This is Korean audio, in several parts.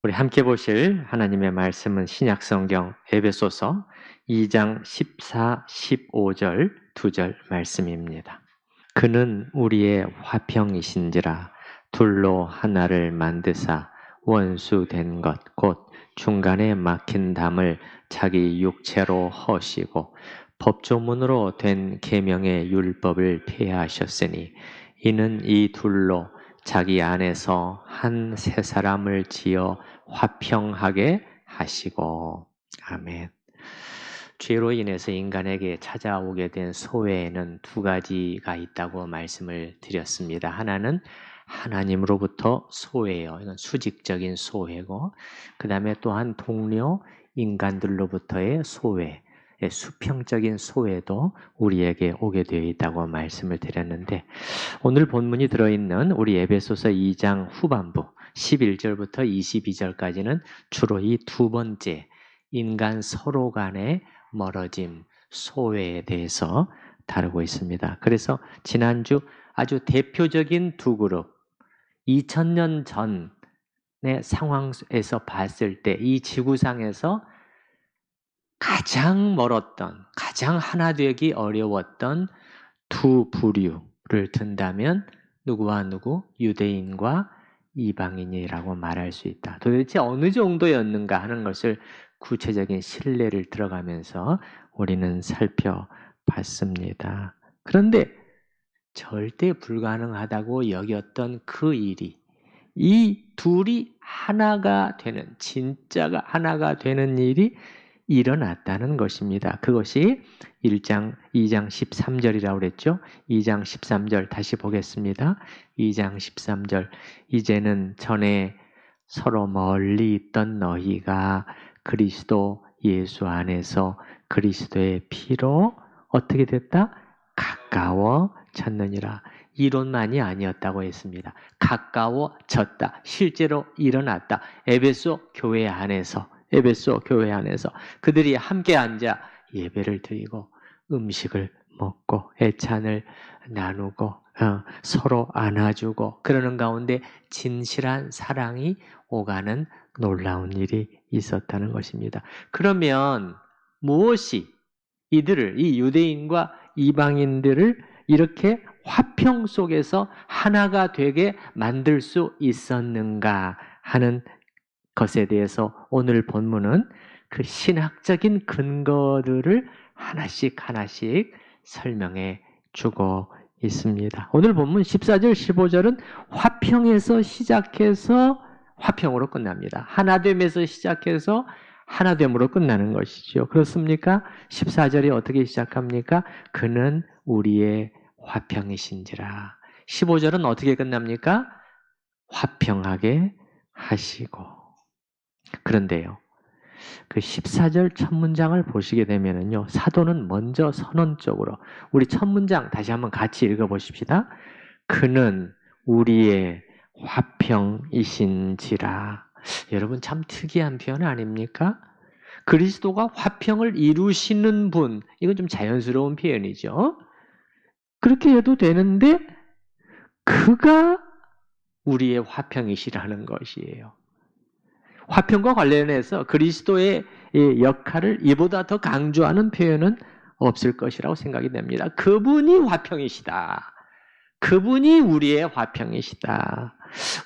우리 함께 보실 하나님의 말씀은 신약성경 에베소서 2장 14, 15절, 2절 말씀입니다. 그는 우리의 화평이신지라 둘로 하나를 만드사 원수된 것 곧 중간에 막힌 담을 자기 육체로 허시고 법조문으로 된 계명의 율법을 폐하셨으니 이는 이 둘로 자기 안에서 한 새 사람을 지어 화평하게 하시고. 아멘. 죄로 인해서 인간에게 찾아오게 된 소외에는 두 가지가 있다고 말씀을 드렸습니다. 하나는 하나님으로부터 소외예요. 이건 수직적인 소외고, 그 다음에 또한 동료 인간들로부터의 소외, 수평적인 소외도 우리에게 오게 되어 있다고 말씀을 드렸는데, 오늘 본문이 들어있는 우리 에베소서 2장 후반부 11절부터 22절까지는 주로 이 두 번째 인간 서로 간의 멀어짐, 소외에 대해서 다루고 있습니다. 그래서 지난주 아주 대표적인 두 그룹, 2000년 전의 상황에서 봤을 때 이 지구상에서 가장 멀었던, 가장 하나 되기 어려웠던 두 부류를 든다면 누구와 누구? 유대인과 이방인이라고 말할 수 있다. 도대체 어느 정도였는가 하는 것을 구체적인 신뢰를 들어가면서 우리는 살펴봤습니다. 그런데 절대 불가능하다고 여겼던 그 일이 이 둘이 하나가 되는, 진짜가 하나가 되는 일이 일어났다는 것입니다. 그것이 2장 13절이라고 그랬죠. 2장 13절 다시 보겠습니다. 2장 13절 이제는 전에 서로 멀리 있던 너희가 그리스도 예수 안에서 그리스도의 피로 어떻게 됐다? 가까워졌느니라. 이론만이 아니었다고 했습니다. 가까워졌다. 실제로 일어났다. 에베소 교회 안에서 그들이 함께 앉아 예배를 드리고 음식을 먹고 애찬을 나누고 서로 안아주고 그러는 가운데 진실한 사랑이 오가는 놀라운 일이 있었다는 것입니다. 그러면 무엇이 이들을, 이 유대인과 이방인들을 이렇게 화평 속에서 하나가 되게 만들 수 있었는가 하는 것에 대해서 오늘 본문은 그 신학적인 근거들을 하나씩 설명해 주고 있습니다. 오늘 본문 14절, 15절은 화평에서 시작해서 화평으로 끝납니다. 하나됨에서 시작해서 하나됨으로 끝나는 것이죠. 그렇습니까? 14절이 어떻게 시작합니까? 그는 우리의 화평이신지라. 15절은 어떻게 끝납니까? 화평하게 하시고. 그런데요, 그 14절 첫 문장을 보시게 되면요, 사도는 먼저 선언적으로, 우리 첫 문장 다시 한번 같이 읽어보십시다. 그는 우리의 화평이신지라. 여러분 참 특이한 표현 아닙니까? 그리스도가 화평을 이루시는 분, 이건 좀 자연스러운 표현이죠. 그렇게 해도 되는데 그가 우리의 화평이시라는 것이에요. 화평과 관련해서 그리스도의 역할을 이보다 더 강조하는 표현은 없을 것이라고 생각이 됩니다. 그분이 화평이시다. 그분이 우리의 화평이시다.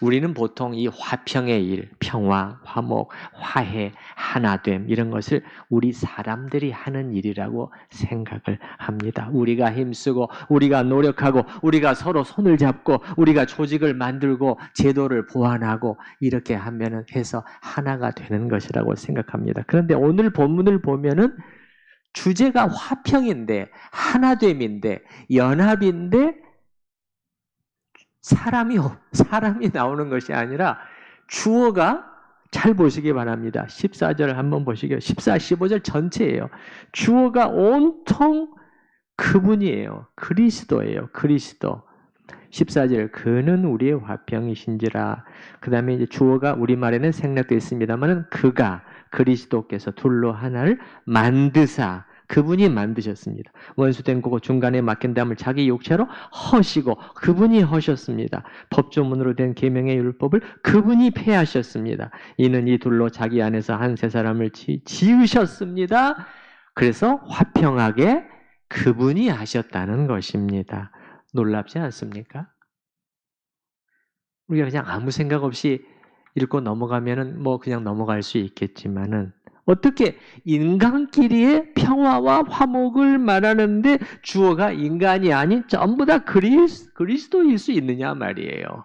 우리는 보통 이 화평의 일, 평화, 화목, 화해, 하나됨 이런 것을 우리 사람들이 하는 일이라고 생각을 합니다. 우리가 힘쓰고 우리가 노력하고 우리가 서로 손을 잡고 우리가 조직을 만들고 제도를 보완하고 이렇게 하면은 해서 하나가 되는 것이라고 생각합니다. 그런데 오늘 본문을 보면은 주제가 화평인데 하나됨인데 연합인데 사람이 나오는 것이 아니라 주어가 잘 보시기 바랍니다. 14절 한번 보시게요. 14, 15절 전체예요. 주어가 온통 그분이에요. 그리스도예요. 그리스도. 14절 그는 우리의 화평이신지라. 그 다음에 이제 주어가 우리말에는 생략되어 있습니다만 그가 그리스도께서 둘로 하나를 만드사 그분이 만드셨습니다. 원수된 고고 중간에 막힌 담을 자기 육체로 허시고 그분이 허셨습니다. 법조문으로 된 계명의 율법을 그분이 폐하셨습니다. 이는 이 둘로 자기 안에서 한 세 사람을 지으셨습니다. 그래서 화평하게 그분이 하셨다는 것입니다. 놀랍지 않습니까? 우리가 그냥 아무 생각 없이 읽고 넘어가면은 뭐 그냥 넘어갈 수 있겠지만은 어떻게 인간끼리의 평화와 화목을 말하는데 주어가 인간이 아닌 전부 다 그리스도일 수 있느냐 말이에요.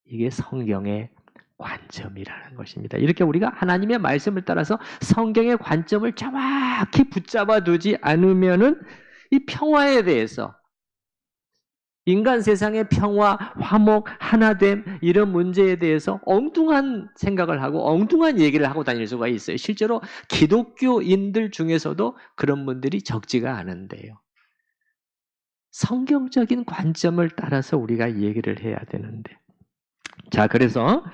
이게 성경의 관점이라는 것입니다. 이렇게 우리가 하나님의 말씀을 따라서 성경의 관점을 정확히 붙잡아 두지 않으면은 이 평화에 대해서 인간 세상의 평화, 화목, 하나됨 이런 문제에 대해서 엉뚱한 생각을 하고 엉뚱한 얘기를 하고 다닐 수가 있어요. 실제로 기독교인들 중에서도 그런 분들이 적지가 않은데요. 성경적인 관점을 따라서 우리가 얘기를 해야 되는데. 자, 그래서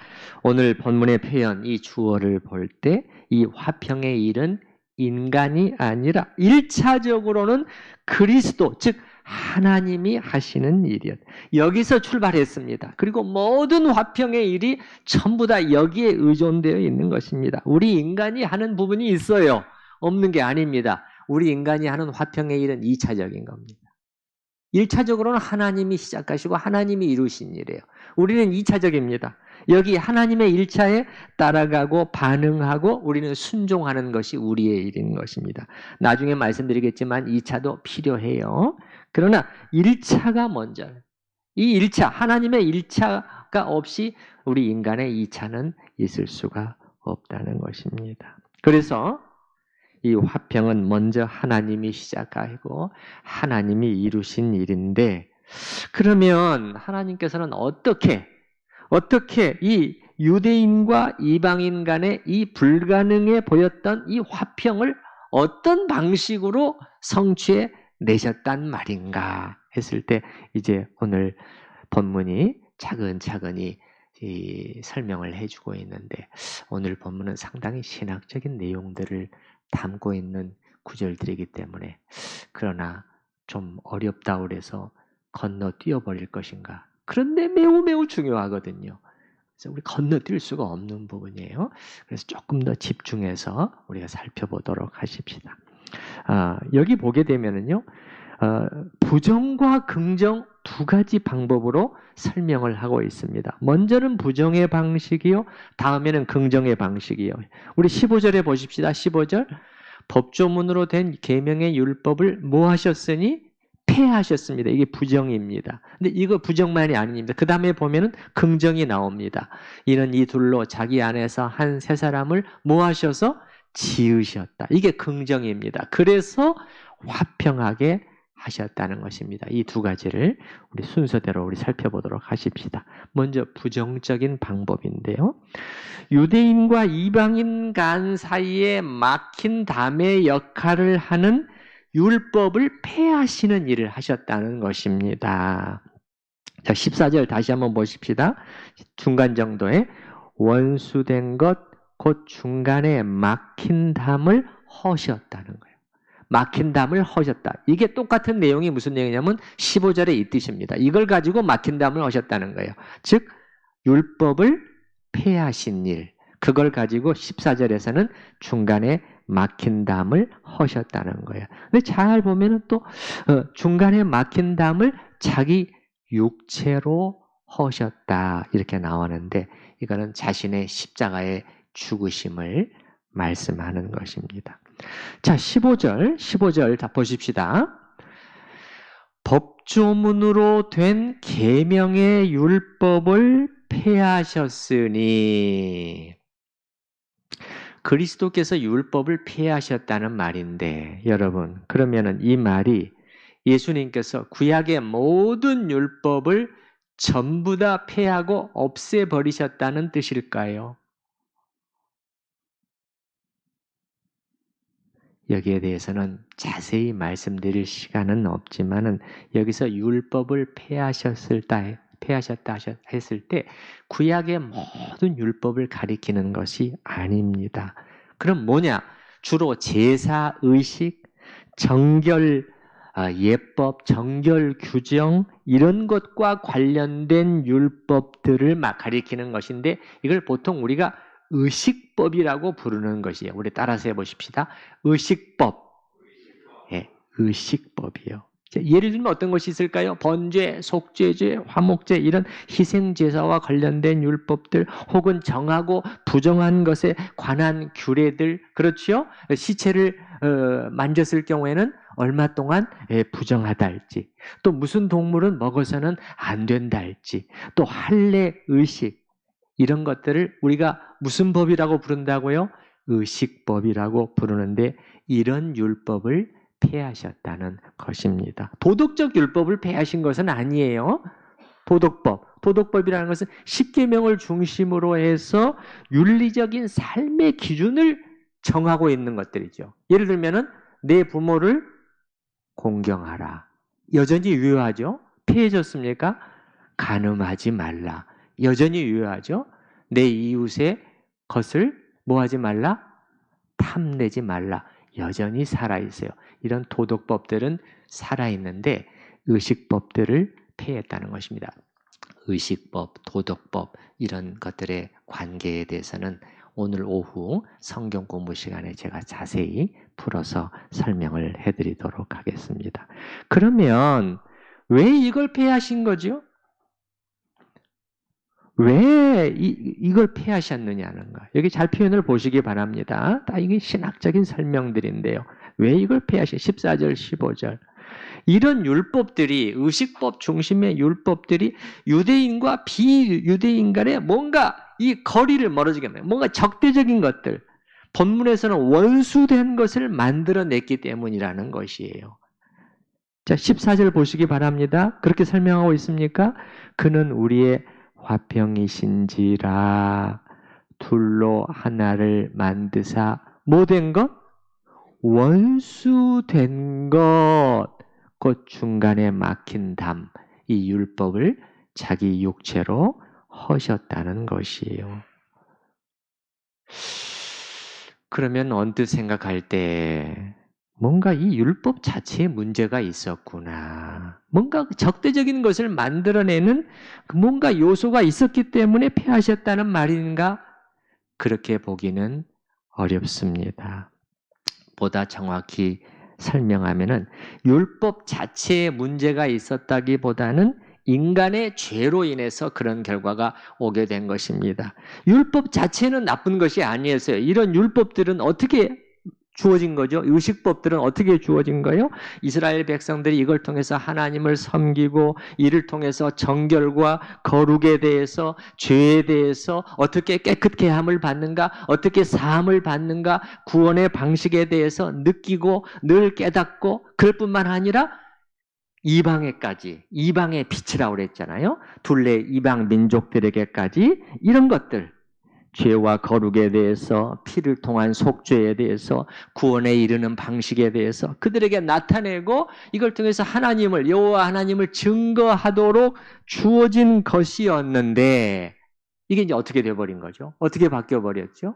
오늘 본문의 표현, 이 주어를 볼 때 이 화평의 일은 인간이 아니라 1차적으로는 그리스도, 즉 하나님이 하시는 일이었다. 여기서 출발했습니다. 그리고 모든 화평의 일이 전부 다 여기에 의존되어 있는 것입니다. 우리 인간이 하는 부분이 있어요. 없는 게 아닙니다. 우리 인간이 하는 화평의 일은 2차적인 겁니다. 1차적으로는 하나님이 시작하시고 하나님이 이루신 일이에요. 우리는 2차적입니다. 여기 하나님의 1차에 따라가고 반응하고 우리는 순종하는 것이 우리의 일인 것입니다. 나중에 말씀드리겠지만 2차도 필요해요. 그러나 1차가 먼저. 이 1차, 하나님의 1차가 없이 우리 인간의 2차는 있을 수가 없다는 것입니다. 그래서 이 화평은 먼저 하나님이 시작하고 하나님이 이루신 일인데, 그러면 하나님께서는 어떻게 이 유대인과 이방인 간의 이 불가능해 보였던 이 화평을 어떤 방식으로 성취해 내셨단 말인가 했을 때 이제 오늘 본문이 차근차근히 설명을 해주고 있는데, 오늘 본문은 상당히 신학적인 내용들을 담고 있는 구절들이기 때문에, 그러나 좀 어렵다 그래서 건너뛰어 버릴 것인가? 그런데 매우 중요하거든요. 그래서 우리 건너뛸 수가 없는 부분이에요. 그래서 조금 더 집중해서 우리가 살펴보도록 하십시다. 여기 보게 되면은요, 부정과 긍정 두 가지 방법으로 설명을 하고 있습니다. 먼저는 부정의 방식이요, 다음에는 긍정의 방식이요. 우리 15절에 보십시다. 15절. 법조문으로 된 계명의 율법을 뭐 하셨으니? 폐하셨습니다. 이게 부정입니다. 근데 이거 부정만이 아닙니다. 그 다음에 보면은 긍정이 나옵니다. 이는 이 둘로 자기 안에서 한 세 사람을 뭐 하셔서? 지으셨다. 이게 긍정입니다. 그래서 화평하게 하셨다는 것입니다. 이 두 가지를 우리 순서대로 우리 살펴보도록 하십시다. 먼저 부정적인 방법인데요. 유대인과 이방인 간 사이에 막힌 담의 역할을 하는 율법을 폐하시는 일을 하셨다는 것입니다. 자, 14절 다시 한번 보십시다. 중간 정도에 원수된 것, 곧 중간에 막힌 담을 허셨다는 거예요. 막힌 담을 허셨다. 이게 똑같은 내용이 무슨 내용이냐면 15절에 이 뜻입니다. 이걸 가지고 막힌 담을 허셨다는 거예요. 즉 율법을 폐하신 일, 그걸 가지고 14절에서는 중간에 막힌 담을 허셨다는 거예요. 근데 잘 보면은 또 중간에 막힌 담을 자기 육체로 허셨다 이렇게 나오는데, 이거는 자신의 십자가의 죽으심을 말씀하는 것입니다. 자, 15절 다 보십시다. 법조문으로 된 계명의 율법을 폐하셨으니, 그리스도께서 율법을 폐하셨다는 말인데, 여러분, 그러면은 이 말이 예수님께서 구약의 모든 율법을 전부 다 폐하고 없애버리셨다는 뜻일까요? 여기에 대해서는 자세히 말씀드릴 시간은 없지만은, 여기서 율법을 폐하셨다 했을 때 구약의 모든 율법을 가리키는 것이 아닙니다. 그럼 뭐냐? 주로 제사 의식, 정결 예법, 정결 규정 이런 것과 관련된 율법들을 막 가리키는 것인데 이걸 보통 우리가 의식법이라고 부르는 것이에요. 우리 따라서 해보십시다. 의식법. 예, 의식법이요. 예를 들면 어떤 것이 있을까요? 번제, 속죄제, 화목제 이런 희생제사와 관련된 율법들 혹은 정하고 부정한 것에 관한 규례들 그렇죠? 시체를 만졌을 경우에는 얼마 동안 부정하다 할지 또 무슨 동물은 먹어서는 안 된다 할지 또 할례, 의식 이런 것들을 우리가 무슨 법이라고 부른다고요? 의식법이라고 부르는데 이런 율법을 폐하셨다는 것입니다. 도덕적 율법을 폐하신 것은 아니에요. 도덕법이라는 것은 십계명을 중심으로 해서 윤리적인 삶의 기준을 정하고 있는 것들이죠. 예를 들면은 내 부모를 공경하라. 여전히 유효하죠? 폐해졌습니까? 간음하지 말라. 여전히 유효하죠? 내 이웃의 것을 뭐하지 말라? 탐내지 말라. 여전히 살아있어요. 이런 도덕법들은 살아있는데 의식법들을 폐했다는 것입니다. 의식법, 도덕법 이런 것들의 관계에 대해서는 오늘 오후 성경 공부 시간에 제가 자세히 풀어서 설명을 해드리도록 하겠습니다. 그러면 왜 이걸 폐하신 거죠? 왜 이걸 폐하셨느냐는 거. 여기 잘 표현을 보시기 바랍니다. 다 이게 신학적인 설명들인데요. 왜 이걸 폐하신 14절, 15절. 이런 율법들이 의식법 중심의 율법들이 유대인과 비유대인 간에 뭔가 이 거리를 멀어지게 합니다. 뭔가 적대적인 것들. 본문에서는 원수된 것을 만들어냈기 때문이라는 것이에요. 자, 14절 보시기 바랍니다. 그렇게 설명하고 있습니까? 그는 우리의 화평이신지라 둘로 하나를 만드사 뭐된 것? 원수된 것. 곧 중간에 막힌 담. 이 율법을 자기 육체로 허셨다는 것이에요. 그러면 언뜻 생각할 때 뭔가 이 율법 자체에 문제가 있었구나. 뭔가 적대적인 것을 만들어내는 뭔가 요소가 있었기 때문에 폐하셨다는 말인가? 그렇게 보기는 어렵습니다. 보다 정확히 설명하면은 율법 자체에 문제가 있었다기보다는 인간의 죄로 인해서 그런 결과가 오게 된 것입니다. 율법 자체는 나쁜 것이 아니었어요. 이런 율법들은 어떻게 주어진 거죠? 의식법들은 어떻게 주어진 거예요? 이스라엘 백성들이 이걸 통해서 하나님을 섬기고 이를 통해서 정결과 거룩에 대해서 죄에 대해서 어떻게 깨끗게 함을 받는가 어떻게 사함을 받는가 구원의 방식에 대해서 느끼고 늘 깨닫고 그럴 뿐만 아니라 이방에까지 이방의 빛이라고 그랬잖아요. 둘레 이방 민족들에게까지 이런 것들 죄와 거룩에 대해서 피를 통한 속죄에 대해서 구원에 이르는 방식에 대해서 그들에게 나타내고 이걸 통해서 하나님을 여호와 하나님을 증거하도록 주어진 것이었는데 이게 이제 어떻게 돼버린 거죠? 어떻게 바뀌어버렸죠?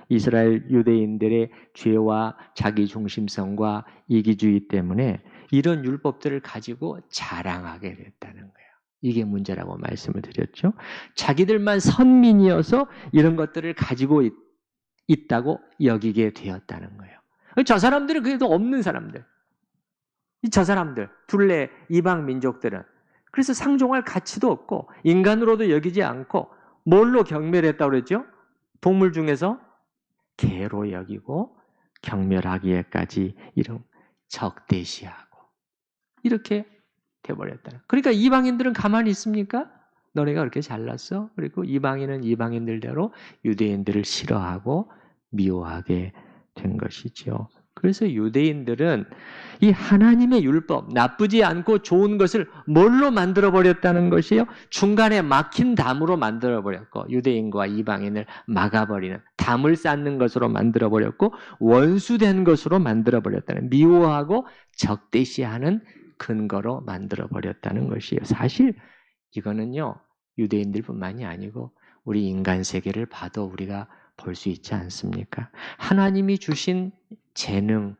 이스라엘 유대인들의 죄와 자기중심성과 이기주의 때문에 이런 율법들을 가지고 자랑하게 됐다는 거예요. 이게 문제라고 말씀을 드렸죠. 자기들만 선민이어서 이런 것들을 가지고 있다고 여기게 되었다는 거예요. 저 사람들은 그래도 없는 사람들. 저 사람들, 둘레 이방 민족들은 그래서 상종할 가치도 없고 인간으로도 여기지 않고 뭘로 경멸했다고 그랬죠? 동물 중에서 개로 여기고 경멸하기에까지 이런 적대시하고 이렇게 돼버렸다. 그러니까 이방인들은 가만히 있습니까? 너네가 그렇게 잘났어? 그리고 이방인은 이방인들대로 유대인들을 싫어하고 미워하게 된 것이죠. 그래서 유대인들은 이 하나님의 율법, 나쁘지 않고 좋은 것을 뭘로 만들어버렸다는 것이에요? 중간에 막힌 담으로 만들어버렸고 유대인과 이방인을 막아버리는 담을 쌓는 것으로 만들어버렸고 원수된 것으로 만들어버렸다는 미워하고 적대시하는 근거로 만들어버렸다는 것이에요. 사실 이거는요 유대인들뿐만이 아니고 우리 인간 세계를 봐도 우리가 볼 수 있지 않습니까? 하나님이 주신 재능,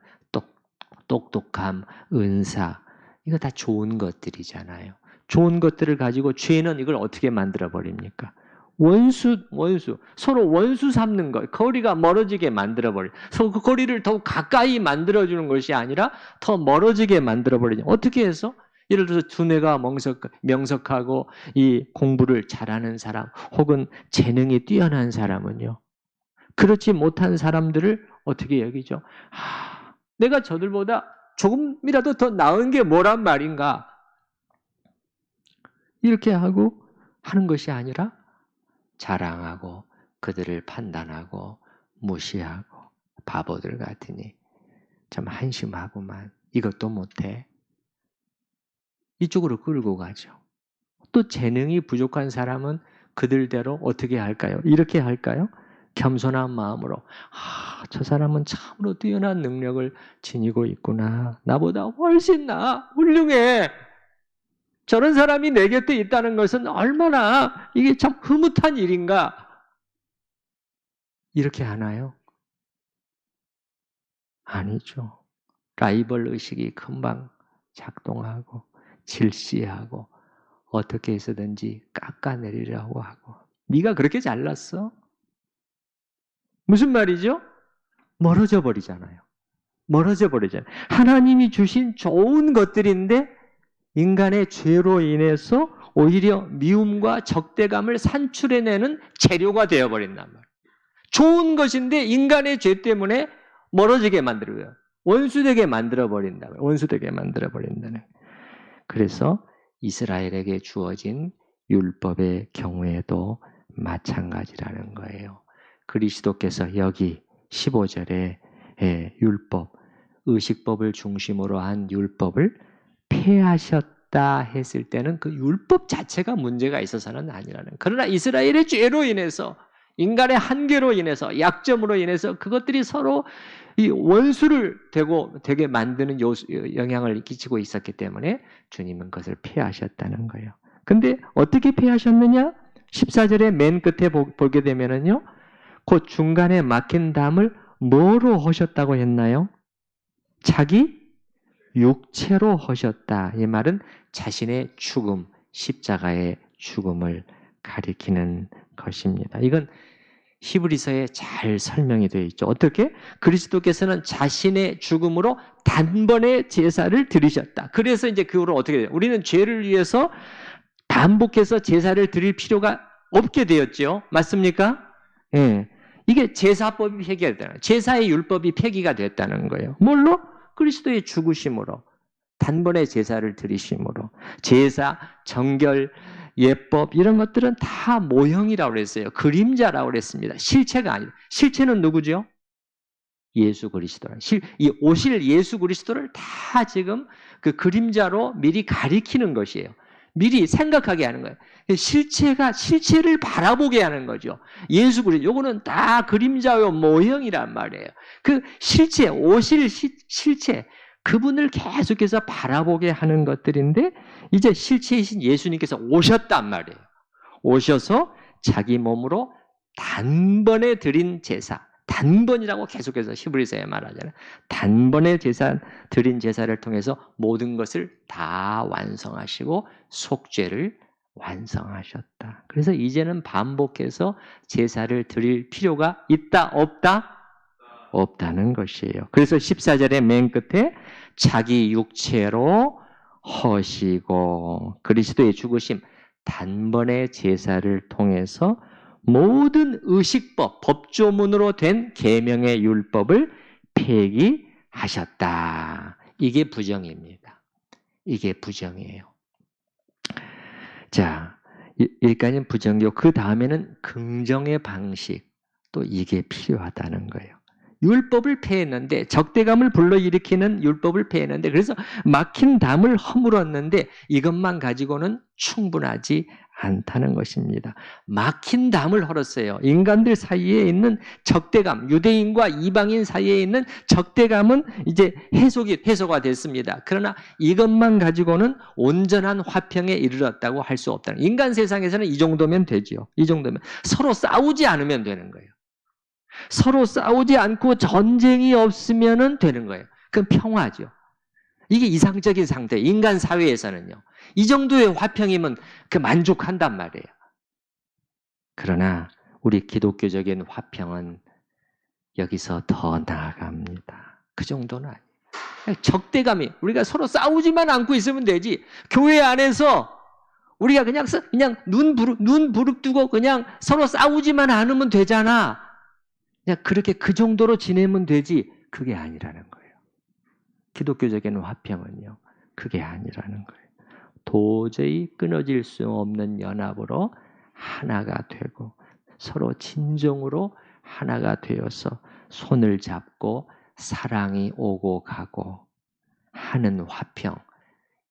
똑똑함, 은사, 이거 다 좋은 것들이잖아요. 좋은 것들을 가지고 죄는 이걸 어떻게 만들어 버립니까? 원수. 서로 원수 삼는 것, 거리가 멀어지게 만들어 버려. 서로 그 거리를 더욱 가까이 만들어 주는 것이 아니라 더 멀어지게 만들어 버리죠. 어떻게 해서? 예를 들어서 두뇌가 명석하고 이 공부를 잘하는 사람, 혹은 재능이 뛰어난 사람은요, 그렇지 못한 사람들을 어떻게 여기죠? 내가 저들보다 조금이라도 더 나은 게 뭐란 말인가? 이렇게 하고 하는 것이 아니라 자랑하고 그들을 판단하고 무시하고 바보들 같으니 참 한심하구만. 이것도 못해. 이쪽으로 끌고 가죠. 또 재능이 부족한 사람은 그들대로 어떻게 할까요? 이렇게 할까요? 겸손한 마음으로 저 사람은 참으로 뛰어난 능력을 지니고 있구나. 나보다 훨씬 훌륭해. 저런 사람이 내 곁에 있다는 것은 얼마나 이게 참 흐뭇한 일인가. 이렇게 하나요? 아니죠. 라이벌 의식이 금방 작동하고 질시하고 어떻게 해서든지 깎아내리려고 하고. 네가 그렇게 잘났어? 무슨 말이죠? 멀어져 버리잖아요. 하나님이 주신 좋은 것들인데 인간의 죄로 인해서 오히려 미움과 적대감을 산출해내는 재료가 되어버린단 말이에요. 좋은 것인데 인간의 죄 때문에 멀어지게 만들어요. 원수되게 만들어버린다는 거예요. 그래서 이스라엘에게 주어진 율법의 경우에도 마찬가지라는 거예요. 그리스도께서 여기 15절에 율법, 의식법을 중심으로 한 율법을 폐하셨다 했을 때는 그 율법 자체가 문제가 있어서는 아니라는. 그러나 이스라엘의 죄로 인해서, 인간의 한계로 인해서, 약점으로 인해서 그것들이 서로 이 원수를 되게 만드는 영향을 끼치고 있었기 때문에 주님은 그것을 폐하셨다는 거예요. 근데 어떻게 폐하셨느냐? 14절의 맨 끝에 보게 되면은요, 그 중간에 막힌 담을 뭐로 하셨다고 했나요? 자기 육체로 하셨다. 이 말은 자신의 죽음, 십자가의 죽음을 가리키는 것입니다. 이건 히브리서에 잘 설명이 되어 있죠. 어떻게? 그리스도께서는 자신의 죽음으로 단번에 제사를 드리셨다. 그래서 이제 그 후로 어떻게 돼요? 우리는 죄를 위해서 반복해서 제사를 드릴 필요가 없게 되었죠. 맞습니까? 예. 이게 제사법이 폐기됐다는, 제사의 율법이 폐기가 됐다는 거예요. 뭘로? 그리스도의 죽으심으로, 단번에 제사를 드리심으로. 제사, 정결, 예법 이런 것들은 다 모형이라고 그랬어요. 그림자라고 그랬습니다. 실체가 아니라. 실체는 누구죠? 예수 그리스도. 이 오실 예수 그리스도를 다 지금 그 그림자로 미리 가리키는 것이에요. 미리 생각하게 하는 거예요. 실체를 바라보게 하는 거죠. 예수 그리스도. 요거는 다 그림자요 모형이란 말이에요. 그 실체, 오실 실체, 그분을 계속해서 바라보게 하는 것들인데 이제 실체이신 예수님께서 오셨단 말이에요. 오셔서 자기 몸으로 단번에 드린 제사, 단번이라고 계속해서 히브리서에 말하잖아요. 단번에 드린 제사를 통해서 모든 것을 다 완성하시고 속죄를 완성하셨다. 그래서 이제는 반복해서 제사를 드릴 필요가 있다, 없다? 없다는 것이에요. 그래서 14절의 맨 끝에 자기 육체로 허시고 그리스도의 죽으심, 단번에 제사를 통해서 모든 의식법, 법조문으로 된 계명의 율법을 폐기하셨다. 이게 부정입니다. 이게 부정이에요. 자, 여기까지는 부정이고 그 다음에는 긍정의 방식, 또 이게 필요하다는 거예요. 율법을 폐했는데, 적대감을 불러일으키는 율법을 폐했는데, 그래서 막힌 담을 허물었는데 이것만 가지고는 충분하지 않다는 것입니다. 막힌 담을 헐었어요. 인간들 사이에 있는 적대감, 유대인과 이방인 사이에 있는 적대감은 이제 해소가 됐습니다. 그러나 이것만 가지고는 온전한 화평에 이르렀다고 할 수 없다는. 인간 세상에서는 이 정도면 되지요. 이 정도면 서로 싸우지 않으면 되는 거예요. 서로 싸우지 않고 전쟁이 없으면 되는 거예요. 그건 평화죠. 이게 이상적인 상태, 인간 사회에서는요. 이 정도의 화평이면 그 만족한단 말이에요. 그러나 우리 기독교적인 화평은 여기서 더 나아갑니다. 그 정도는 아니에요. 적대감이, 우리가 서로 싸우지만 않고 있으면 되지. 교회 안에서 우리가 그냥 눈 부릅뜨고 그냥 서로 싸우지만 않으면 되잖아. 그냥 그렇게 그 정도로 지내면 되지. 그게 아니라는 거예요. 기독교적인 화평은요. 그게 아니라는 거예요. 도저히 끊어질 수 없는 연합으로 하나가 되고 서로 진정으로 하나가 되어서 손을 잡고 사랑이 오고 가고 하는 화평,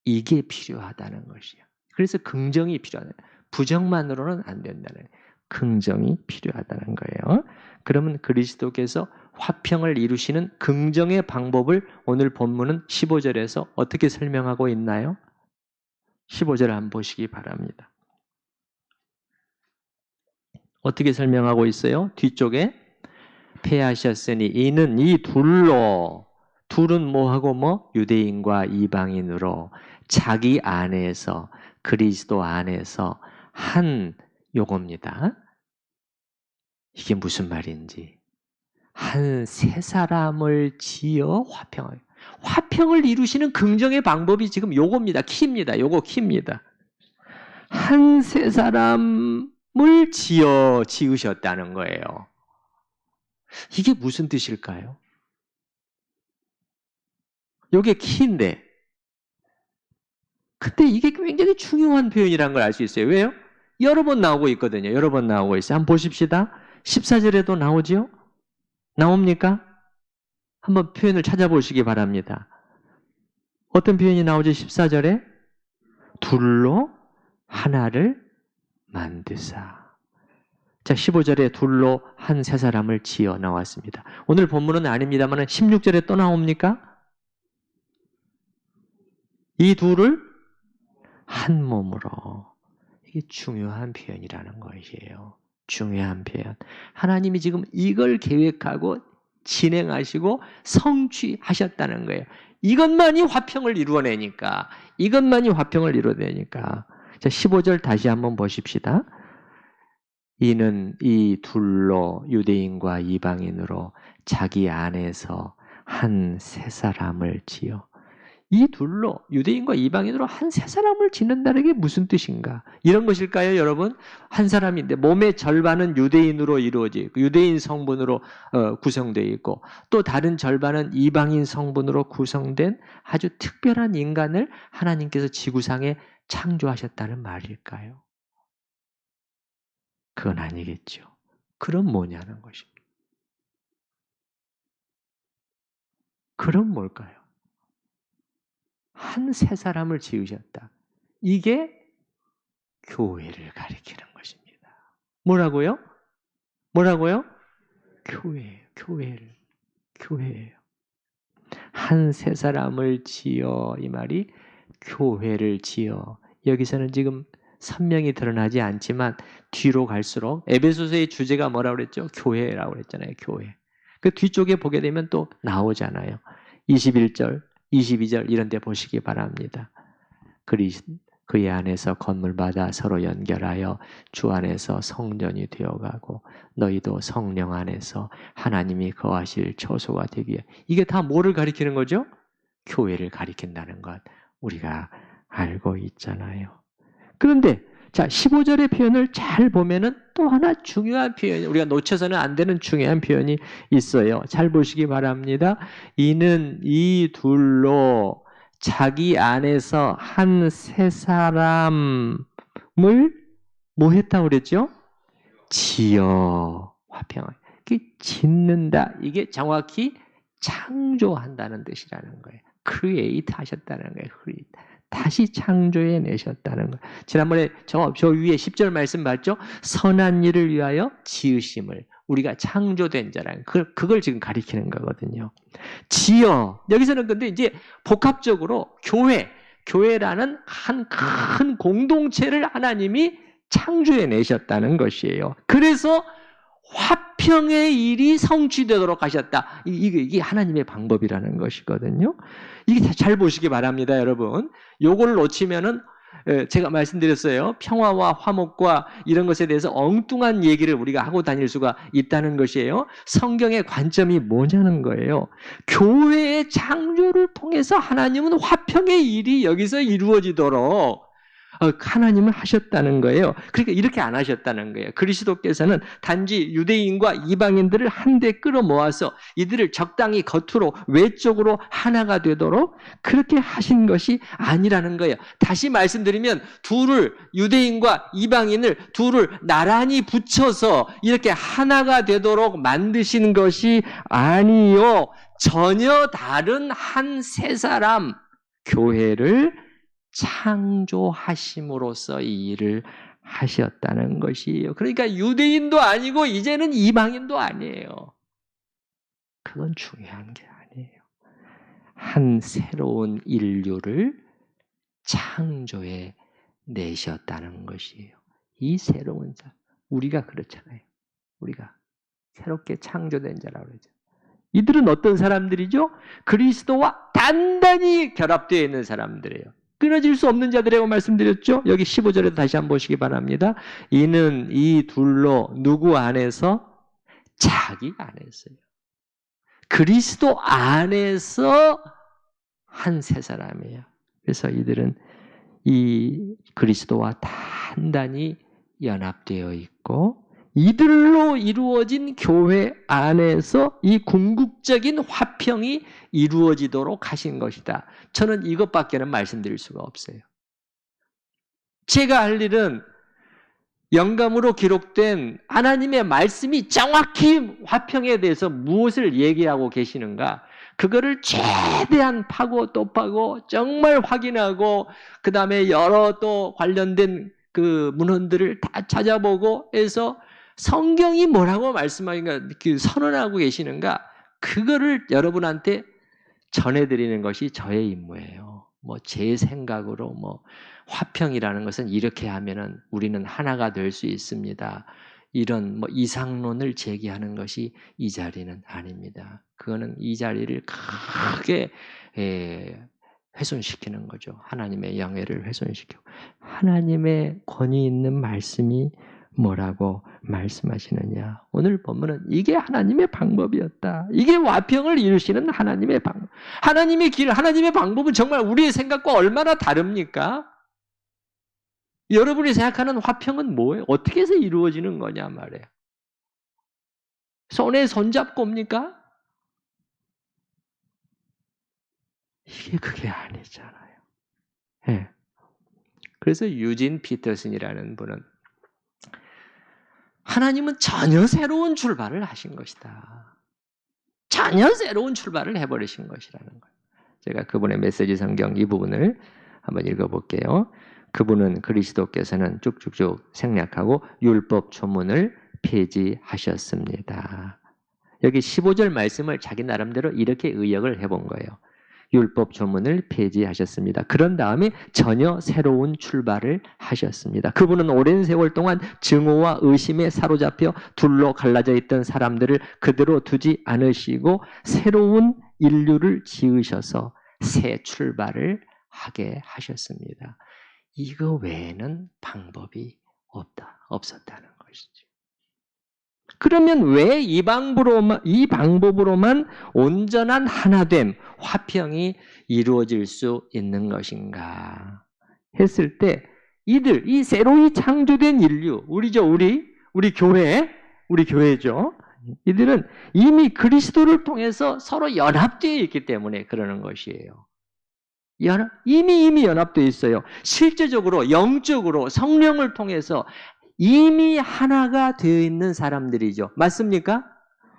이게 필요하다는 것이에요. 그래서 긍정이 필요하다. 부정만으로는 안 된다는 거예요. 긍정이 필요하다는 거예요. 그러면 그리스도께서 화평을 이루시는 긍정의 방법을 오늘 본문은 15절에서 어떻게 설명하고 있나요? 15절 한번 보시기 바랍니다. 어떻게 설명하고 있어요? 뒤쪽에 패하셨으니 이는 이 둘로, 둘은 뭐하고 유대인과 이방인으로 자기 안에서, 그리스도 안에서 한 요겁니다. 이게 무슨 말인지. 한 세 사람을 지어 화평을 이루시는 긍정의 방법이 지금 요겁니다. 키입니다. 요거 키입니다. 한 세 사람을 지으셨다는 거예요. 이게 무슨 뜻일까요? 요게 키인데, 근데 이게 굉장히 중요한 표현이라는 걸 알 수 있어요. 왜요? 여러 번 나오고 있거든요. 여러 번 나오고 있어요. 한번 보십시다. 14절에도 나오지요? 나옵니까? 한번 표현을 찾아보시기 바랍니다. 어떤 표현이 나오죠? 14절에 둘로 하나를 만드사. 자, 15절에 둘로 한 세 사람을 지어 나왔습니다. 오늘 본문은 아닙니다만 16절에 또 나옵니까? 이 둘을 한 몸으로. 이게 중요한 표현이라는 것이에요. 중요한 표현. 하나님이 지금 이걸 계획하고 진행하시고 성취하셨다는 거예요. 이것만이 화평을 이루어내니까. 이것만이 화평을 이루어내니까. 자, 15절 다시 한번 보십시다. 이는 이 둘로 유대인과 이방인으로 자기 안에서 한 세 사람을 지어. 이 둘로 유대인과 이방인으로 한 세 사람을 짓는다는 게 무슨 뜻인가? 이런 것일까요, 여러분? 한 사람인데 몸의 절반은 유대인으로 이루어져 있고 유대인 성분으로 구성되어 있고 또 다른 절반은 이방인 성분으로 구성된 아주 특별한 인간을 하나님께서 지구상에 창조하셨다는 말일까요? 그건 아니겠죠. 그럼 뭐냐는 것입니다. 그럼 뭘까요? 한 세 사람을 지으셨다. 이게 교회를 가리키는 것입니다. 뭐라고요? 뭐라고요? 교회예요. 한 세 사람을 지어, 이 말이 교회를 지어. 여기서는 지금 선명히 드러나지 않지만 뒤로 갈수록 에베소서의 주제가 뭐라고 그랬죠? 교회라고 그랬잖아요. 교회. 그 뒤쪽에 보게 되면 또 나오잖아요. 21절, 22절 이런 데 보시기 바랍니다. 그의 안에서 건물마다 서로 연결하여 주 안에서 성전이 되어가고 너희도 성령 안에서 하나님이 거하실 처소가 되기에. 이게 다 뭐를 가리키는 거죠? 교회를 가리킨다는 것 우리가 알고 있잖아요. 그런데 자 15절의 표현을 잘 보면은 또 하나 중요한 표현이 우리가 놓쳐서는 안 되는 중요한 표현이 있어요. 잘 보시기 바랍니다. 이는 이 둘로 자기 안에서 한 세 사람을 뭐 했다고 그랬죠? 지어 화평을. 짓는다. 이게 정확히 창조한다는 뜻이라는 거예요. 크리에이트 하셨다는 거예요. 크리에이트. 다시 창조해 내셨다는 거예요. 지난번에 저 위에 10절 말씀 봤죠? 선한 일을 위하여 지으심을. 우리가 창조된 자라는 그걸 지금 가리키는 거거든요. 지어. 여기서는 근데 이제 복합적으로 교회라는 한 큰 공동체를 하나님이 창조해 내셨다는 것이에요. 그래서 화평의 일이 성취되도록 하셨다. 이게 하나님의 방법이라는 것이거든요. 이게 잘 보시기 바랍니다, 여러분. 요걸 놓치면은 제가 말씀드렸어요. 평화와 화목과 이런 것에 대해서 엉뚱한 얘기를 우리가 하고 다닐 수가 있다는 것이에요. 성경의 관점이 뭐냐는 거예요. 교회의 창조를 통해서 하나님은 화평의 일이 여기서 이루어지도록 하나님은 하셨다는 거예요. 그러니까 이렇게 안 하셨다는 거예요. 그리스도께서는 단지 유대인과 이방인들을 한데 끌어모아서 이들을 적당히 겉으로 외적으로 하나가 되도록 그렇게 하신 것이 아니라는 거예요. 다시 말씀드리면 유대인과 이방인을 둘을 나란히 붙여서 이렇게 하나가 되도록 만드신 것이 아니요. 전혀 다른 한 세 사람 교회를 창조하심으로써 이 일을 하셨다는 것이에요. 그러니까 유대인도 아니고 이제는 이방인도 아니에요. 그건 중요한 게 아니에요. 한 새로운 인류를 창조해 내셨다는 것이에요. 이 새로운 자, 우리가 그렇잖아요. 우리가 새롭게 창조된 자라고 그러죠. 이들은 어떤 사람들이죠? 그리스도와 단단히 결합되어 있는 사람들이에요. 끊어질 수 없는 자들이라고 말씀드렸죠? 여기 15절에도 다시 한번 보시기 바랍니다. 이는 이 둘로 누구 안에서? 자기 안에서요. 그리스도 안에서 한 세 사람이에요. 그래서 이들은 이 그리스도와 단단히 연합되어 있고 이들로 이루어진 교회 안에서 이 궁극적인 화평이 이루어지도록 하신 것이다. 저는 이것밖에는 말씀드릴 수가 없어요. 제가 할 일은 영감으로 기록된 하나님의 말씀이 정확히 화평에 대해서 무엇을 얘기하고 계시는가, 그거를 최대한 파고 또 파고 정말 확인하고 그 다음에 여러 또 관련된 그 문헌들을 다 찾아보고 해서 성경이 뭐라고 말씀하는가, 선언하고 계시는가, 그거를 여러분한테 전해드리는 것이 저의 임무예요. 제 생각으로 화평이라는 것은 이렇게 하면은 우리는 하나가 될 수 있습니다. 이런 이상론을 제기하는 것이 이 자리는 아닙니다. 그거는 이 자리를 크게 훼손시키는 거죠. 하나님의 영예를 훼손시키고 하나님의 권위 있는 말씀이 뭐라고 말씀하시느냐. 오늘 본문은 이게 하나님의 방법이었다. 이게 화평을 이루시는 하나님의 방법. 하나님의 길, 하나님의 방법은 정말 우리의 생각과 얼마나 다릅니까? 여러분이 생각하는 화평은 뭐예요? 어떻게 해서 이루어지는 거냐 말이에요. 손에 손잡고 옵니까? 이게 그게 아니잖아요. 네. 그래서 유진 피터슨이라는 분은 하나님은 전혀 새로운 출발을 하신 것이다. 전혀 새로운 출발을 해버리신 것이라는 거예요. 제가 그분의 메시지 성경 이 부분을 한번 읽어볼게요. 그분은 그리스도께서는 쭉쭉쭉 생략하고 율법 조문을 폐지하셨습니다. 여기 15절 말씀을 자기 나름대로 이렇게 의역을 해본 거예요. 율법 조문을 폐지하셨습니다. 그런 다음에 전혀 새로운 출발을 하셨습니다. 그분은 오랜 세월 동안 증오와 의심에 사로잡혀 둘로 갈라져 있던 사람들을 그대로 두지 않으시고 새로운 인류를 지으셔서 새 출발을 하게 하셨습니다. 이거 외에는 방법이 없었다는 것이죠. 그러면 왜 이 방법으로만 온전한 하나됨, 화평이 이루어질 수 있는 것인가 했을 때 이 새로이 창조된 인류, 우리 교회죠. 이들은 이미 그리스도를 통해서 서로 연합되어 있기 때문에 그러는 것이에요. 이미 연합되어 있어요. 실제적으로 영적으로 성령을 통해서 이미 하나가 되어 있는 사람들이죠. 맞습니까?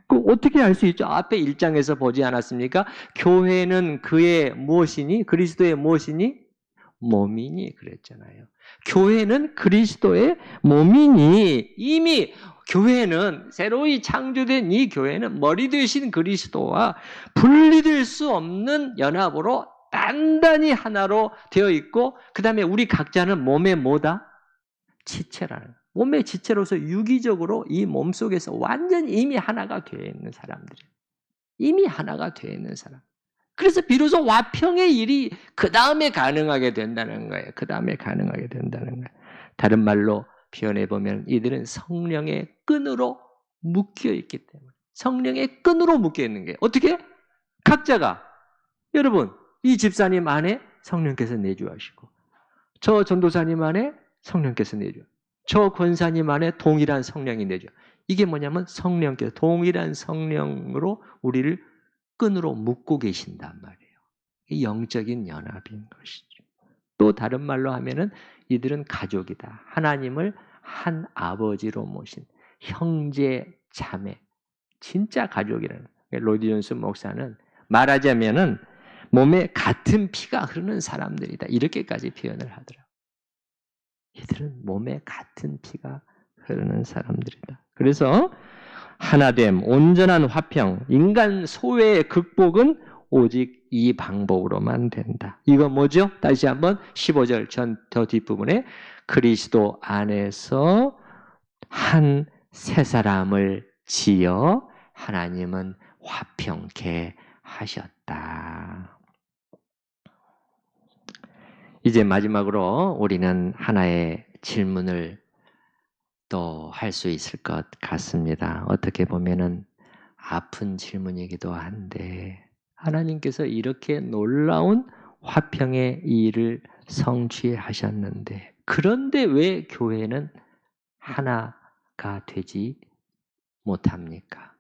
그 어떻게 알 수 있죠? 앞에 1장에서 보지 않았습니까? 교회는 그의 무엇이니? 그리스도의 무엇이니? 몸이니 그랬잖아요. 교회는 그리스도의 몸이니 이미 교회는 새로이 창조된 이 교회는 머리 되신 그리스도와 분리될 수 없는 연합으로 단단히 하나로 되어 있고 그 다음에 우리 각자는 몸의 뭐다? 지체라는 거예요. 몸의 지체로서 유기적으로 이 몸속에서 완전히 이미 하나가 되어 있는 사람들이에요. 이미 하나가 되어 있는 사람. 그래서 비로소 화평의 일이 그 다음에 가능하게 된다는 거예요. 그 다음에 가능하게 된다는 거예요. 다른 말로 표현해보면 이들은 성령의 끈으로 묶여 있기 때문에. 성령의 끈으로 묶여 있는 게 어떻게? 각자가 여러분 이 집사님 안에 성령께서 내주하시고 저 전도사님 안에 성령께서 내주 저 권사님 안에 동일한 성령이 내주 이게 뭐냐면 성령께서 동일한 성령으로 우리를 끈으로 묶고 계신단 말이에요. 이 영적인 연합인 것이죠. 또 다른 말로 하면은 이들은 가족이다. 하나님을 한 아버지로 모신 형제 자매 진짜 가족이라는 거예요. 로이드 존스 목사는 말하자면은 몸에 같은 피가 흐르는 사람들이다. 이렇게까지 표현을 하더라고요. 이들은 몸에 같은 피가 흐르는 사람들이다. 그래서 하나됨, 온전한 화평, 인간 소외의 극복은 오직 이 방법으로만 된다. 이거 뭐죠? 다시 한번 15절 더 뒷부분에 그리스도 안에서 한 새 사람을 지어 하나님은 화평케 하셨다. 이제 마지막으로 우리는 하나의 질문을 또 할 수 있을 것 같습니다. 어떻게 보면은 아픈 질문이기도 한데 하나님께서 이렇게 놀라운 화평의 일을 성취하셨는데 그런데 왜 교회는 하나가 되지 못합니까?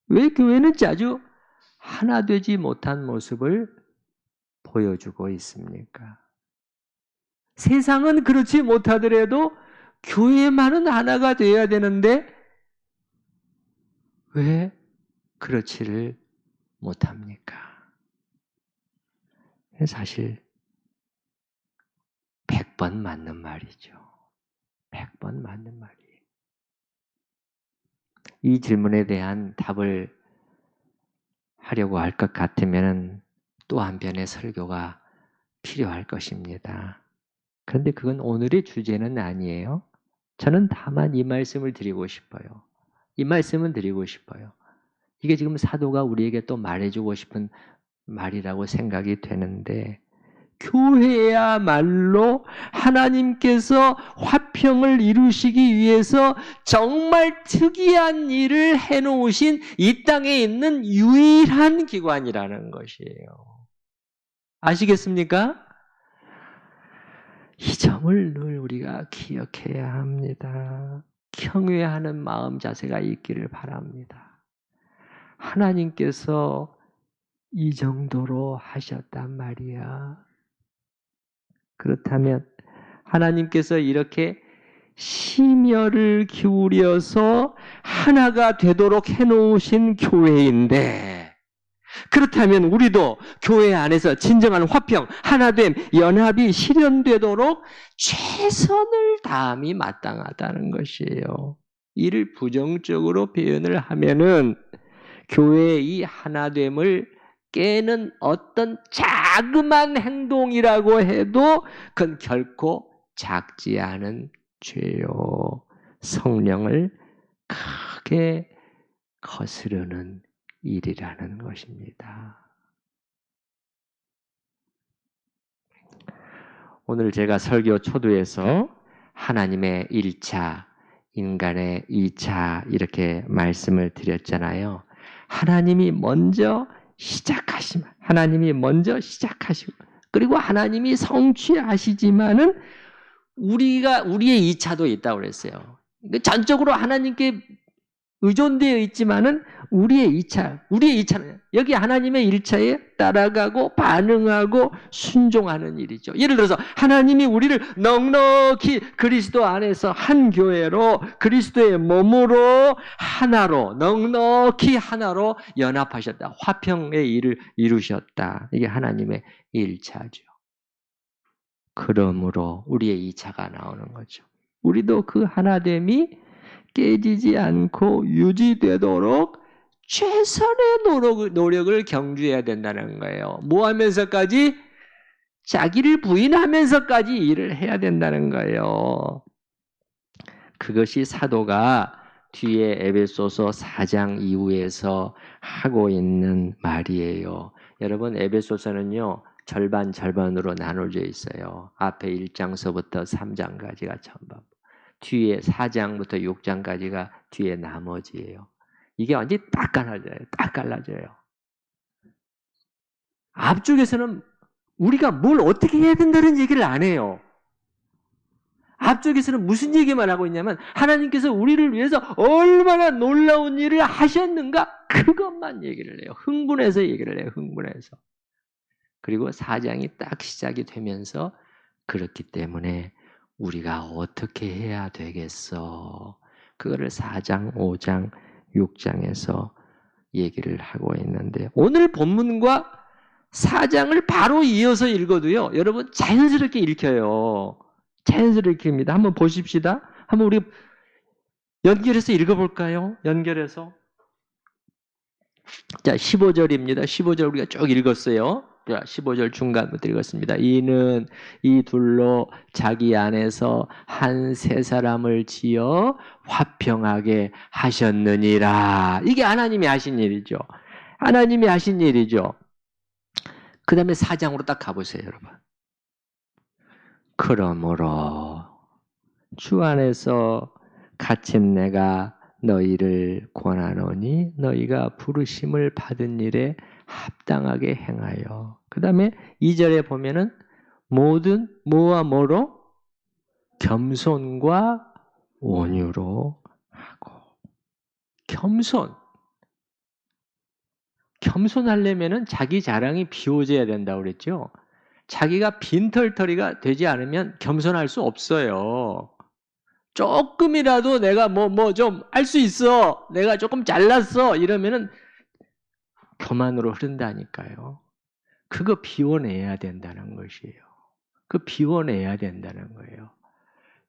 왜 교회는 자주 하나 되지 못한 모습을 보여주고 있습니까? 세상은 그렇지 못하더라도 교회만은 하나가 되어야 되는데 왜 그렇지를 못합니까? 사실 100번 맞는 말이죠. 100번 맞는 말이에요. 이 질문에 대한 답을 하려고 할 것 같으면 또 한편의 설교가 필요할 것입니다. 그런데 그건 오늘의 주제는 아니에요. 저는 다만 이 말씀을 드리고 싶어요. 이 말씀은 드리고 싶어요. 이게 지금 사도가 우리에게 또 말해주고 싶은 말이라고 생각이 되는데 교회야말로 하나님께서 화평을 이루시기 위해서 정말 특이한 일을 해놓으신 이 땅에 있는 유일한 기관이라는 것이에요. 아시겠습니까? 이 점을 늘 우리가 기억해야 합니다. 경외하는 마음 자세가 있기를 바랍니다. 하나님께서 이 정도로 하셨단 말이야. 그렇다면 하나님께서 이렇게 심혈을 기울여서 하나가 되도록 해놓으신 교회인데 그렇다면 우리도 교회 안에서 진정한 화평, 하나됨, 연합이 실현되도록 최선을 다함이 마땅하다는 것이에요. 이를 부정적으로 표현을 하면은 교회의 이 하나됨을 깨는 어떤 자그마한 행동이라고 해도 그건 결코 작지 않은 죄요. 성령을 크게 거스르는 일이라는 것입니다. 오늘 제가 설교 초두에서 하나님의 1차, 인간의 2차 이렇게 말씀을 드렸잖아요. 하나님이 먼저 시작하시고 그리고 하나님이 성취하시지만은 우리의 2차도 있다고 그랬어요. 전적으로 하나님께 의존되어 있지만은 우리의 2차는 여기 하나님의 1차에 따라가고 반응하고 순종하는 일이죠. 예를 들어서 하나님이 우리를 넉넉히 그리스도 안에서 한 교회로 그리스도의 몸으로 하나로 넉넉히 하나로 연합하셨다. 화평의 일을 이루셨다. 이게 하나님의 1차죠. 그러므로 우리의 2차가 나오는 거죠. 우리도 그 하나됨이 깨지지 않고 유지되도록 최선의 노력을 경주해야 된다는 거예요. 뭐 하면서까지? 자기를 부인하면서까지 일을 해야 된다는 거예요. 그것이 사도가 뒤에 에베소서 4장 이후에서 하고 있는 말이에요. 여러분, 에베소서는요, 절반으로 나눠져 있어요. 앞에 1장서부터 3장까지가 전반, 뒤에 4장부터 6장까지가 뒤에 나머지예요. 이게 완전히 딱 갈라져요. 앞쪽에서는 우리가 뭘 어떻게 해야 된다는 얘기를 안 해요. 앞쪽에서는 무슨 얘기만 하고 있냐면 하나님께서 우리를 위해서 얼마나 놀라운 일을 하셨는가 그것만 얘기를 해요. 흥분해서 얘기를 해요. 흥분해서. 그리고 4장이 딱 시작이 되면서 그렇기 때문에 우리가 어떻게 해야 되겠어. 그거를 4장, 5장, 6장에서 얘기를 하고 있는데 오늘 본문과 4장을 바로 이어서 읽어도요. 여러분 자연스럽게 읽혀요. 자연스럽게 읽힙니다. 한번 보십시다. 한번 우리 연결해서 읽어볼까요? 연결해서. 자, 15절입니다. 15절 우리가 쭉 읽었어요. 자, 15절 중간부터 읽었습니다. 이는 이 둘로 자기 안에서 한 세 사람을 지어 화평하게 하셨느니라. 이게 하나님이 하신 일이죠. 하나님이 하신 일이죠. 그 다음에 4장으로 딱 가보세요, 여러분. 그러므로 주 안에서 갇힌 내가 너희를 권하노니 너희가 부르심을 받은 일에 합당하게 행하여. 그 다음에 2절에 보면은 모든 뭐와 뭐로? 겸손과 온유로 하고. 겸손하려면은 자기 자랑이 비워져야 된다고 그랬죠. 자기가 빈털터리가 되지 않으면 겸손할 수 없어요. 조금이라도 내가 좀 할 수 있어. 내가 조금 잘났어. 이러면은 교만으로 흐른다니까요. 그거 비워내야 된다는 것이에요. 그 비워내야 된다는 거예요.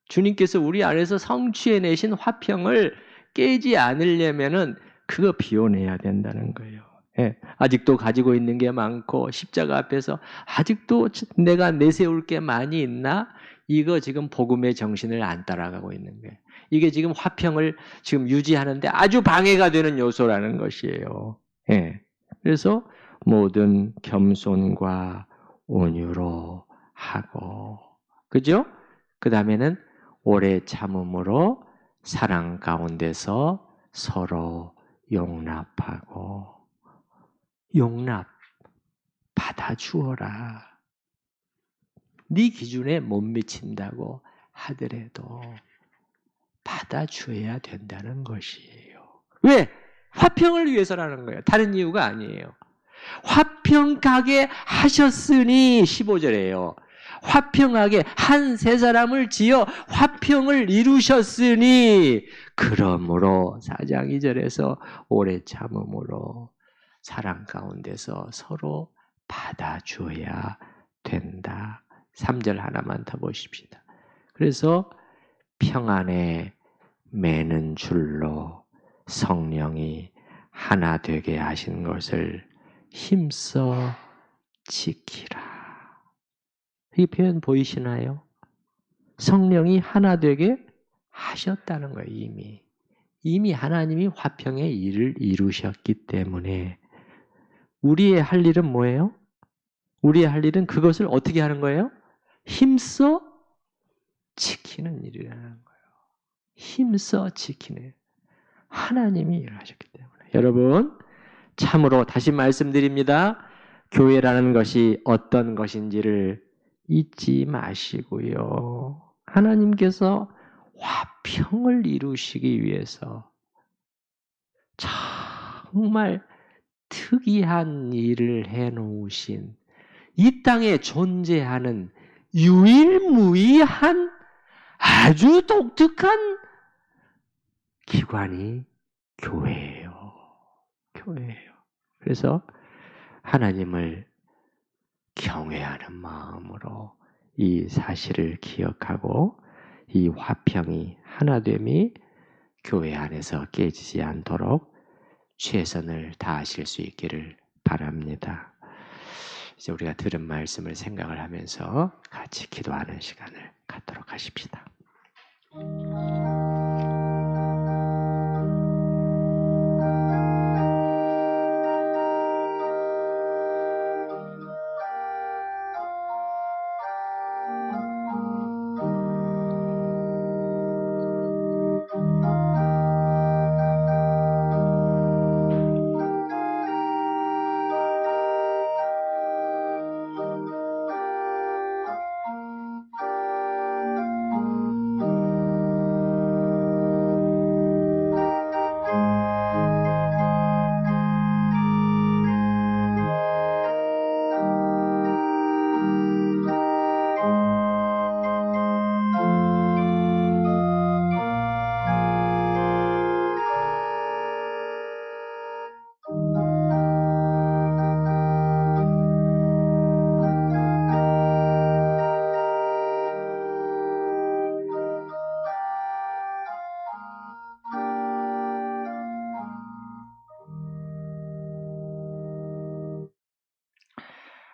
주님께서 우리 안에서 성취해내신 화평을 깨지 않으려면은 그거 비워내야 된다는 거예요. 예, 아직도 가지고 있는 게 많고 십자가 앞에서 아직도 내가 내세울 게 많이 있나? 이거 지금 복음의 정신을 안 따라가고 있는 거예요. 이게 지금 화평을 지금 유지하는데 아주 방해가 되는 요소라는 것이에요. 예. 그래서 모든 겸손과 온유로 하고, 그죠? 그 다음에는 오래 참음으로 사랑 가운데서 서로 용납하고, 용납, 받아주어라. 네 기준에 못 미친다고 하더라도 받아줘야 된다는 것이에요. 왜? 화평을 위해서라는 거예요. 다른 이유가 아니에요. 화평하게 하셨으니 15절이에요. 화평하게 한 세 사람을 지어 화평을 이루셨으니 그러므로 4장 2절에서 오래 참음으로 사랑 가운데서 서로 받아줘야 된다. 3절 하나만 더 보십시다. 그래서 평안에 매는 줄로 성령이 하나 되게 하신 것을 힘써 지키라. 이 표현 보이시나요? 성령이 하나 되게 하셨다는 거예요. 이미 하나님이 화평의 일을 이루셨기 때문에 우리의 할 일은 뭐예요? 우리의 할 일은 그것을 어떻게 하는 거예요? 힘써 지키는 일이라는 거예요. 힘써 지키는. 하나님이 일하셨기 때문에. 여러분, 참으로 다시 말씀드립니다. 교회라는 것이 어떤 것인지를 잊지 마시고요. 하나님께서 화평을 이루시기 위해서 정말 특이한 일을 해놓으신 이 땅에 존재하는 유일무이한 아주 독특한 기관이 교회예요. 교회예요. 그래서 하나님을 경외하는 마음으로 이 사실을 기억하고 이 화평이 하나됨이 교회 안에서 깨지지 않도록 최선을 다하실 수 있기를 바랍니다. 이제 우리가 들은 말씀을 생각을 하면서 같이 기도하는 시간을 갖도록 하십시다.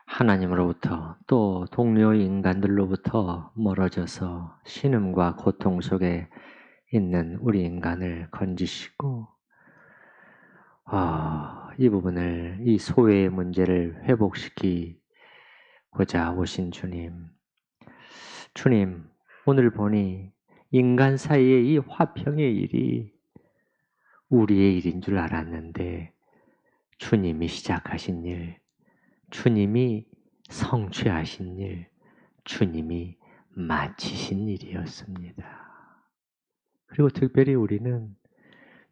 하나님으로부터 또 동료 인간들로부터 멀어져서 신음과 고통 속에 있는 우리 인간을 건지시고 이 부분을, 이 소외의 문제를 회복시키고자 오신 주님, 오늘 보니 인간 사이의 이 화평의 일이 우리의 일인 줄 알았는데 주님이 시작하신 일, 주님이 성취하신 일, 주님이 마치신 일이었습니다. 그리고 특별히 우리는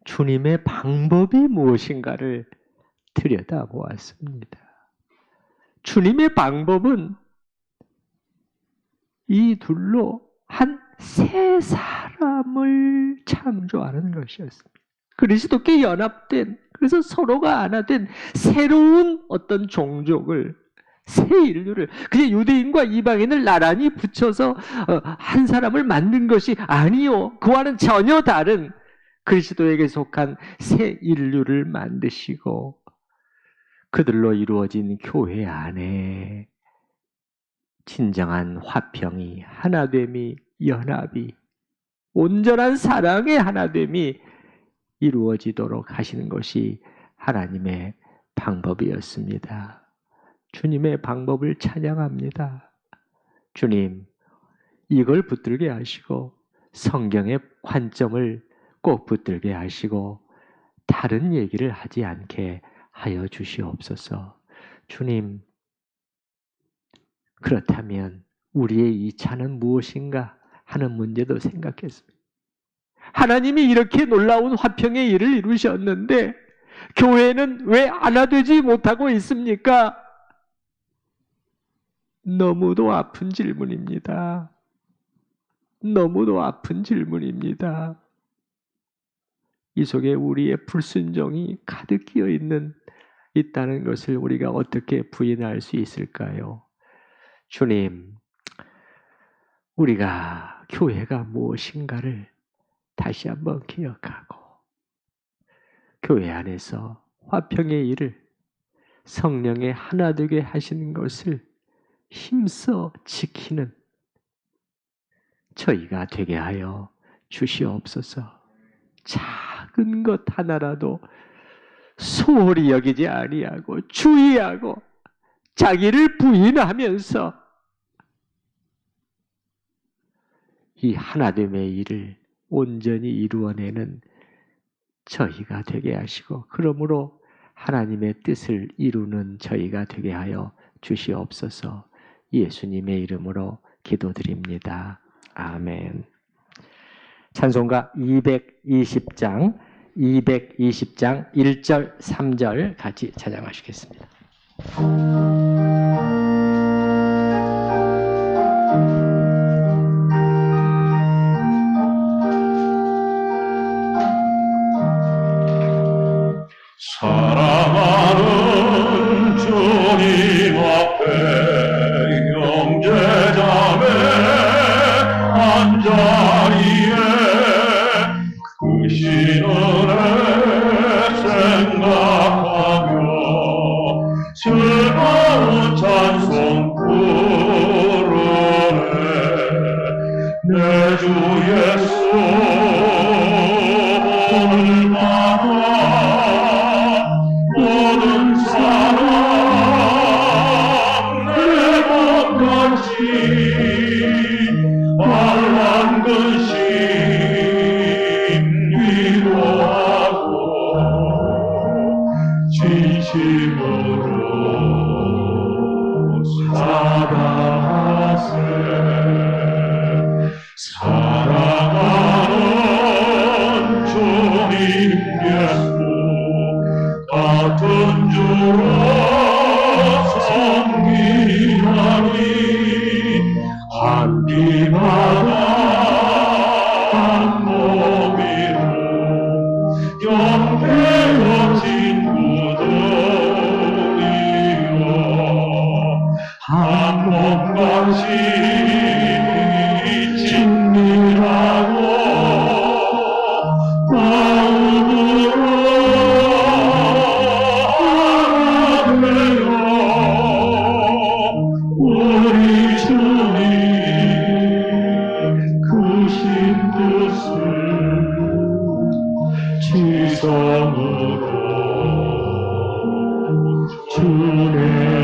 주님의 방법이 무엇인가를 들여다보았습니다. 주님의 방법은 이 둘로 한 세 사람을 창조하는 것이었습니다. 그리스도께 연합된, 그래서 서로가 하나 된 새로운 어떤 종족을, 새 인류를, 그냥 유대인과 이방인을 나란히 붙여서 한 사람을 만든 것이 아니요, 그와는 전혀 다른 그리스도에게 속한 새 인류를 만드시고 그들로 이루어진 교회 안에 진정한 화평이, 하나됨이, 연합이, 온전한 사랑의 하나됨이 이루어지도록 하시는 것이 하나님의 방법이었습니다. 주님의 방법을 찬양합니다. 주님, 이걸 붙들게 하시고 성경의 관점을 꼭 붙들게 하시고 다른 얘기를 하지 않게 하여 주시옵소서. 주님, 그렇다면 우리의 2차는 무엇인가 하는 문제도 생각했습니다. 하나님이 이렇게 놀라운 화평의 일을 이루셨는데 교회는 왜 하나 되지 못하고 있습니까? 너무도 아픈 질문입니다. 너무도 아픈 질문입니다. 이 속에 우리의 불순종이 가득 끼어 있다는 것을 우리가 어떻게 부인할 수 있을까요? 주님, 우리가 교회가 무엇인가를 다시 한번 기억하고 교회 안에서 화평의 일을, 성령의 하나 되게 하시는 것을 힘써 지키는 저희가 되게 하여 주시옵소서. 작은 것 하나라도 소홀히 여기지 아니하고 주의하고 자기를 부인하면서 이 하나됨의 일을 온전히 이루어내는 저희가 되게 하시고 그러므로 하나님의 뜻을 이루는 저희가 되게 하여 주시옵소서. 예수님의 이름으로 기도드립니다. 아멘. 찬송가 220장 1절 3절 같이 찬양하시겠습니다. 사랑하는 주님 앞에 형제자매 한자리에 그 신은혜 생각하며 즐거운 찬양 우리 주님 크신 뜻을 지성으로 주내